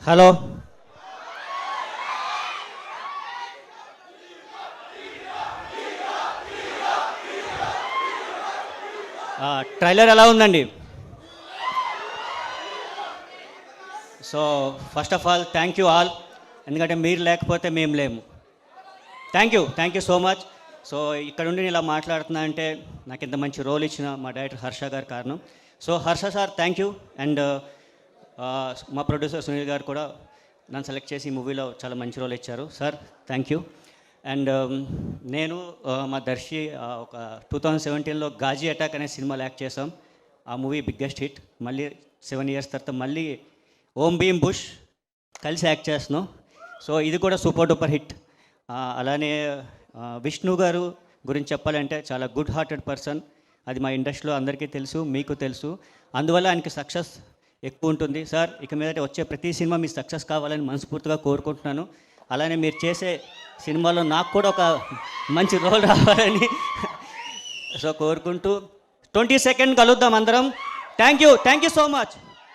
Hello, trailer ఎలా ఉందండి? So first of all thank you all, ఎందుకంటే మీరు లేకపోతే మేము లేము. Thank you so much. So ఇక్కడ నుండి నేను ఇలా మాట్లాడుతున్నా అంటే నాకు ఇంత మంచి రోల్ ఇచ్చిన మా డైరెక్టర్ హర్ష గారు కారణం. So Harsha sir thank you. And మా ప్రొడ్యూసర్ సునీల్ గారు కూడా నన్ను సెలెక్ట్ చేసి ఈ మూవీలో చాలా మంచి రోల్ ఇచ్చారు. Sir thank you. అండ్ నేను మా దర్శి ఒక 2017లో గాజీ అటాక్ అనే సినిమాలో యాక్ట్ చేసాం. ఆ మూవీ బిగ్గెస్ట్ హిట్. మళ్ళీ 7 years తర్వాత మళ్ళీ ఓం భీమ్ బుష్ కలిసి యాక్ట్ చేస్తున్నాం. సో ఇది కూడా సూపర్ డూపర్ హిట్. అలానే విష్ణు గారు గురించి చెప్పాలంటే చాలా గుడ్ హార్టెడ్ పర్సన్. అది మా ఇండస్ట్రీలో అందరికీ తెలుసు, మీకు తెలుసు. అందువల్ల ఆయనకి సక్సెస్ ఎక్కువ ఉంటుంది. సార్ ఇక మీద వచ్చే ప్రతి సినిమా మీ సక్సెస్ కావాలని మనస్ఫూర్తిగా కోరుకుంటున్నాను. అలానే మీరు చేసే సినిమాలో నాకు కూడా ఒక మంచి రోల్ రావాలని సో కోరుకుంటూ 22nd కలుద్దాం అందరం. Thank you so much.